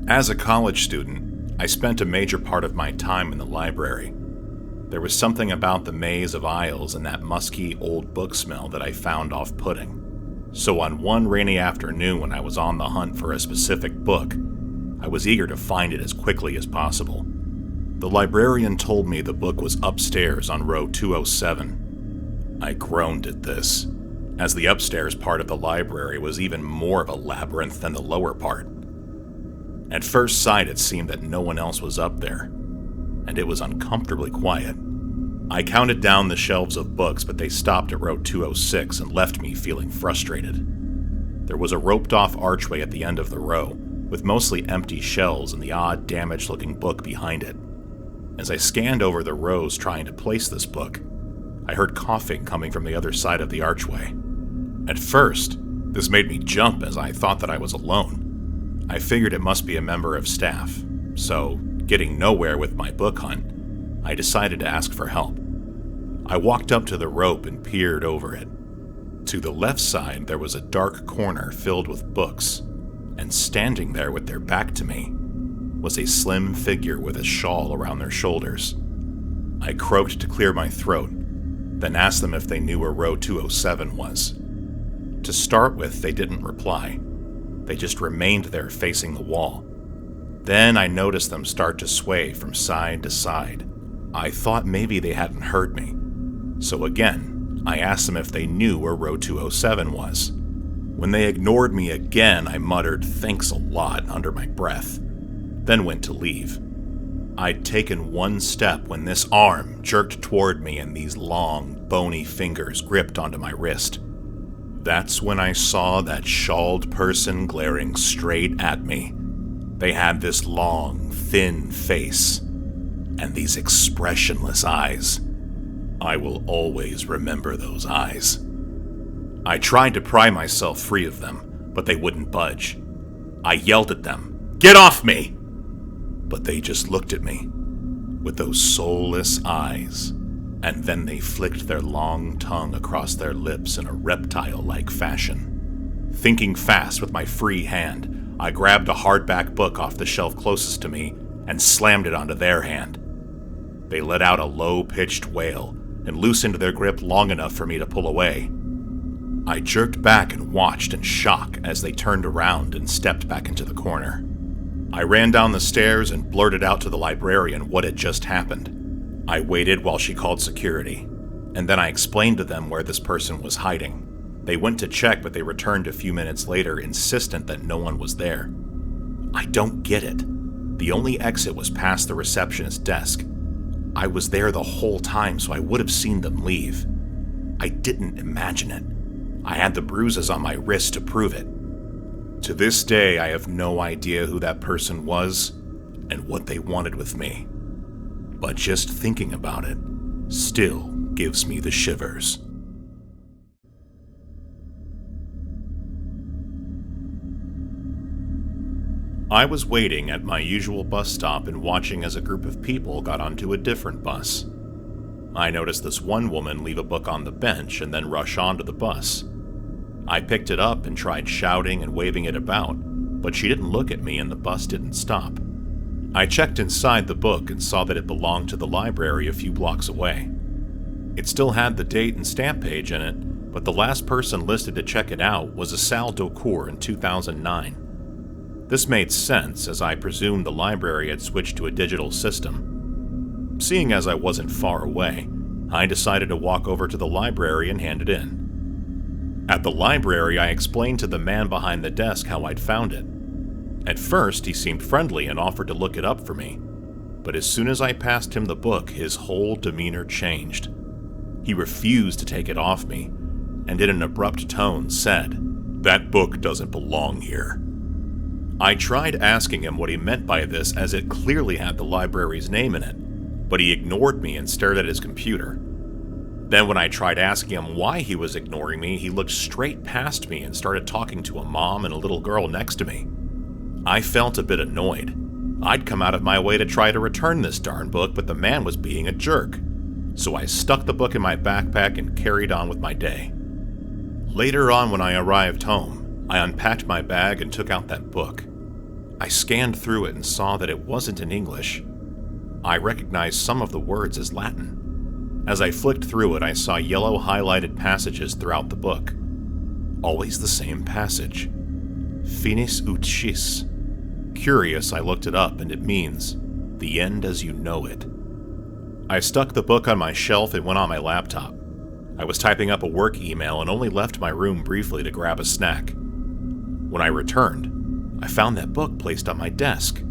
As a college student, I spent a major part of my time in the library. There was something about the maze of aisles and that musky old book smell that I found off-putting. So on one rainy afternoon when I was on the hunt for a specific book, I was eager to find it as quickly as possible. The librarian told me the book was upstairs on row 207. I groaned at this, as the upstairs part of the library was even more of a labyrinth than the lower part. At first sight, it seemed that no one else was up there, and it was uncomfortably quiet. I counted down the shelves of books, but they stopped at row 206 and left me feeling frustrated. There was a roped-off archway at the end of the row, with mostly empty shelves and the odd, damaged-looking book behind it. As I scanned over the rows trying to place this book, I heard coughing coming from the other side of the archway. At first, this made me jump as I thought that I was alone. I figured it must be a member of staff, so, getting nowhere with my book hunt, I decided to ask for help. I walked up to the rope and peered over it. To the left side, there was a dark corner filled with books, and standing there with their back to me was a slim figure with a shawl around their shoulders. I croaked to clear my throat, then asked them if they knew where row 207 was. To start with, they didn't reply. They just remained there facing the wall. Then I noticed them start to sway from side to side. I thought maybe they hadn't heard me. So again, I asked them if they knew where row 207 was. When they ignored me again, I muttered, "Thanks a lot," under my breath, then went to leave. I'd taken one step when this arm jerked toward me and these long, bony fingers gripped onto my wrist. That's when I saw that shawled person glaring straight at me. They had this long, thin face and these expressionless eyes. I will always remember those eyes. I tried to pry myself free of them, but they wouldn't budge. I yelled at them, "Get off me!" But they just looked at me with those soulless eyes, and then they flicked their long tongue across their lips in a reptile-like fashion. Thinking fast with my free hand, I grabbed a hardback book off the shelf closest to me and slammed it onto their hand. They let out a low-pitched wail and loosened their grip long enough for me to pull away. I jerked back and watched in shock as they turned around and stepped back into the corner. I ran down the stairs and blurted out to the librarian what had just happened. I waited while she called security, and then I explained to them where this person was hiding. They went to check, but they returned a few minutes later, insistent that no one was there. I don't get it. The only exit was past the receptionist's desk. I was there the whole time, so I would have seen them leave. I didn't imagine it. I had the bruises on my wrist to prove it. To this day, I have no idea who that person was and what they wanted with me. But just thinking about it still gives me the shivers. I was waiting at my usual bus stop and watching as a group of people got onto a different bus. I noticed this one woman leave a book on the bench and then rush onto the bus. I picked it up and tried shouting and waving it about, but she didn't look at me and the bus didn't stop. I checked inside the book and saw that it belonged to the library a few blocks away. It still had the date and stamp page in it, but the last person listed to check it out was a Sal Docour in 2009. This made sense, as I presumed the library had switched to a digital system. Seeing as I wasn't far away, I decided to walk over to the library and hand it in. At the library, I explained to the man behind the desk how I'd found it. At first, he seemed friendly and offered to look it up for me, but as soon as I passed him the book, his whole demeanor changed. He refused to take it off me, and in an abrupt tone said, "That book doesn't belong here." I tried asking him what he meant by this, as it clearly had the library's name in it, but he ignored me and stared at his computer. Then when I tried asking him why he was ignoring me, he looked straight past me and started talking to a mom and a little girl next to me. I felt a bit annoyed. I'd come out of my way to try to return this darn book, but the man was being a jerk. So I stuck the book in my backpack and carried on with my day. Later on, when I arrived home, I unpacked my bag and took out that book. I scanned through it and saw that it wasn't in English. I recognized some of the words as Latin. As I flicked through it, I saw yellow highlighted passages throughout the book. Always the same passage. Finis ut cis. Curious, I looked it up, and it means, the end as you know it. I stuck the book on my shelf and went on my laptop. I was typing up a work email and only left my room briefly to grab a snack. When I returned, I found that book placed on my desk.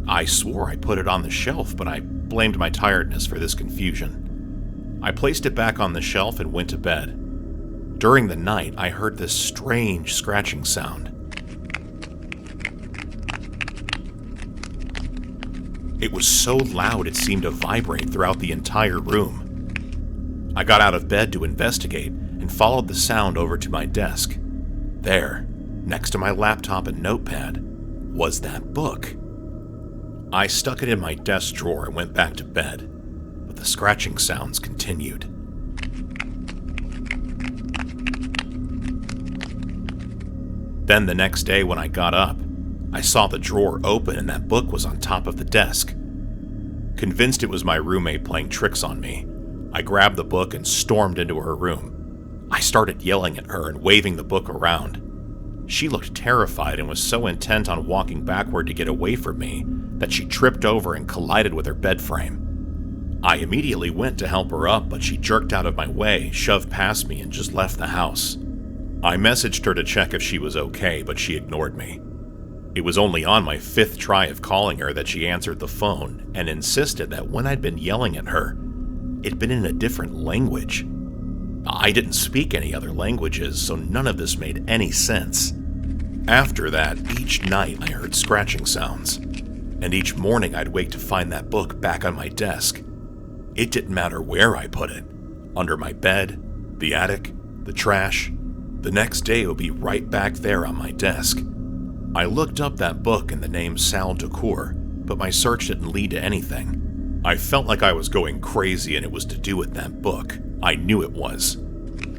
I swore I put it on the shelf, but I blamed my tiredness for this confusion. I placed it back on the shelf and went to bed. During the night, I heard this strange scratching sound. It was so loud it seemed to vibrate throughout the entire room. I got out of bed to investigate and followed the sound over to my desk. There, next to my laptop and notepad, was that book. I stuck it in my desk drawer and went back to bed, but the scratching sounds continued. Then the next day when I got up, I saw the drawer open and that book was on top of the desk. Convinced it was my roommate playing tricks on me, I grabbed the book and stormed into her room. I started yelling at her and waving the book around. She looked terrified and was so intent on walking backward to get away from me that she tripped over and collided with her bed frame. I immediately went to help her up, but she jerked out of my way, shoved past me, and just left the house. I messaged her to check if she was okay, but she ignored me. It was only on my 5th try of calling her that she answered the phone and insisted that when I'd been yelling at her, it'd been in a different language. I didn't speak any other languages, so none of this made any sense. After that, each night I heard scratching sounds, and each morning I'd wake to find that book back on my desk. It didn't matter where I put it, under my bed, the attic, the trash. The next day it would be right back there on my desk. I looked up that book and the name Sal Decour, but my search didn't lead to anything. I felt like I was going crazy and it was to do with that book. I knew it was.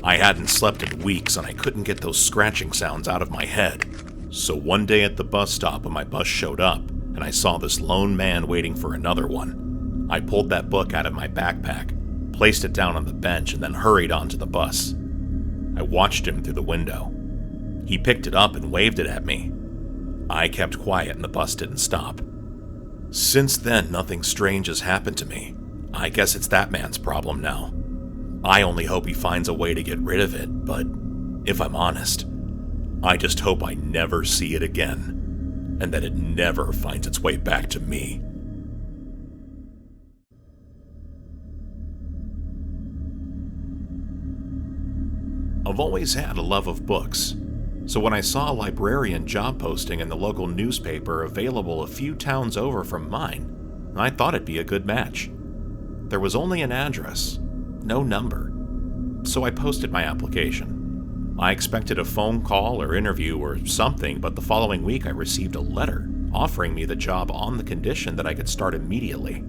I hadn't slept in weeks and I couldn't get those scratching sounds out of my head. So one day at the bus stop when my bus showed up and I saw this lone man waiting for another one, I pulled that book out of my backpack, placed it down on the bench, and then hurried onto the bus. I watched him through the window. He picked it up and waved it at me. I kept quiet and the bus didn't stop. Since then, nothing strange has happened to me. I guess it's that man's problem now. I only hope he finds a way to get rid of it, but if I'm honest, I just hope I never see it again, and that it never finds its way back to me. I've always had a love of books, so when I saw a librarian job posting in the local newspaper available a few towns over from mine, I thought it'd be a good match. There was only an address, no number, so I posted my application. I expected a phone call or interview or something, but the following week I received a letter offering me the job on the condition that I could start immediately.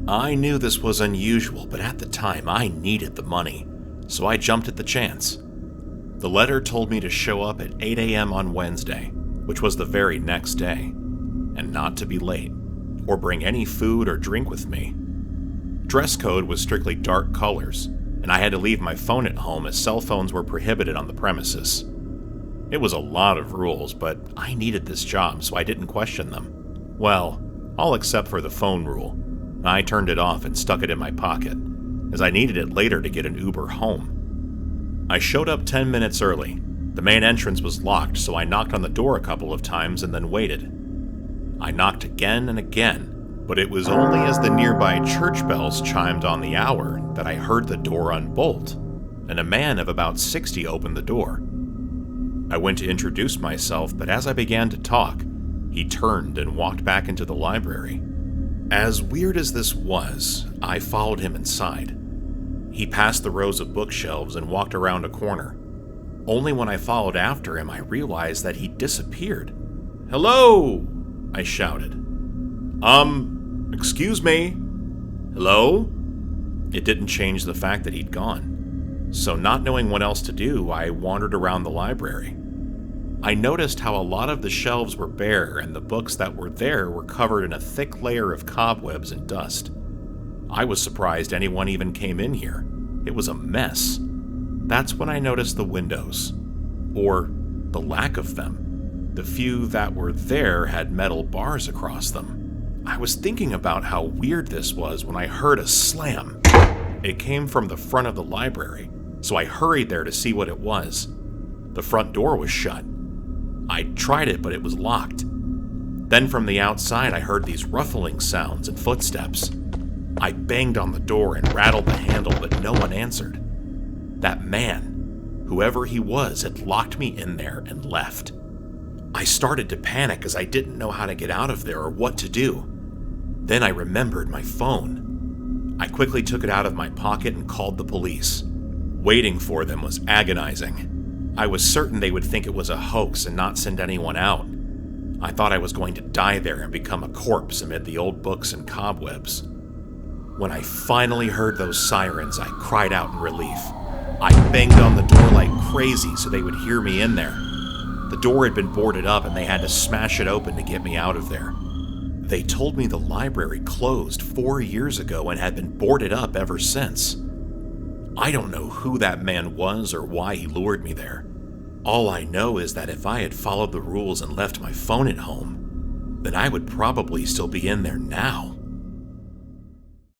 I knew this was unusual, but at the time I needed the money, so I jumped at the chance. The letter told me to show up at 8 a.m. on Wednesday, which was the very next day, and not to be late, or bring any food or drink with me. Dress code was strictly dark colors, and I had to leave my phone at home as cell phones were prohibited on the premises. It was a lot of rules, but I needed this job, so I didn't question them. Well, all except for the phone rule. I turned it off and stuck it in my pocket, as I needed it later to get an Uber home. I showed up 10 minutes early. The main entrance was locked, so I knocked on the door a couple of times and then waited. I knocked again and again, but it was only as the nearby church bells chimed on the hour that I heard the door unbolt, and a man of about 60 opened the door. I went to introduce myself, but as I began to talk, he turned and walked back into the library. As weird as this was, I followed him inside. He passed the rows of bookshelves and walked around a corner. Only when I followed after him, I realized that he'd disappeared. "Hello!" I shouted. Excuse me? Hello?" It didn't change the fact that he'd gone. So not knowing what else to do, I wandered around the library. I noticed how a lot of the shelves were bare and the books that were there were covered in a thick layer of cobwebs and dust. I was surprised anyone even came in here. It was a mess. That's when I noticed the windows. Or the lack of them. The few that were there had metal bars across them. I was thinking about how weird this was when I heard a slam. It came from the front of the library, so I hurried there to see what it was. The front door was shut. I tried it, but it was locked. Then from the outside, I heard these ruffling sounds and footsteps. I banged on the door and rattled the handle, but no one answered. That man, whoever he was, had locked me in there and left. I started to panic as I didn't know how to get out of there or what to do. Then I remembered my phone. I quickly took it out of my pocket and called the police. Waiting for them was agonizing. I was certain they would think it was a hoax and not send anyone out. I thought I was going to die there and become a corpse amid the old books and cobwebs. When I finally heard those sirens, I cried out in relief. I banged on the door like crazy so they would hear me in there. The door had been boarded up and they had to smash it open to get me out of there. They told me the library closed 4 years ago and had been boarded up ever since. I don't know who that man was or why he lured me there. All I know is that if I had followed the rules and left my phone at home, then I would probably still be in there now.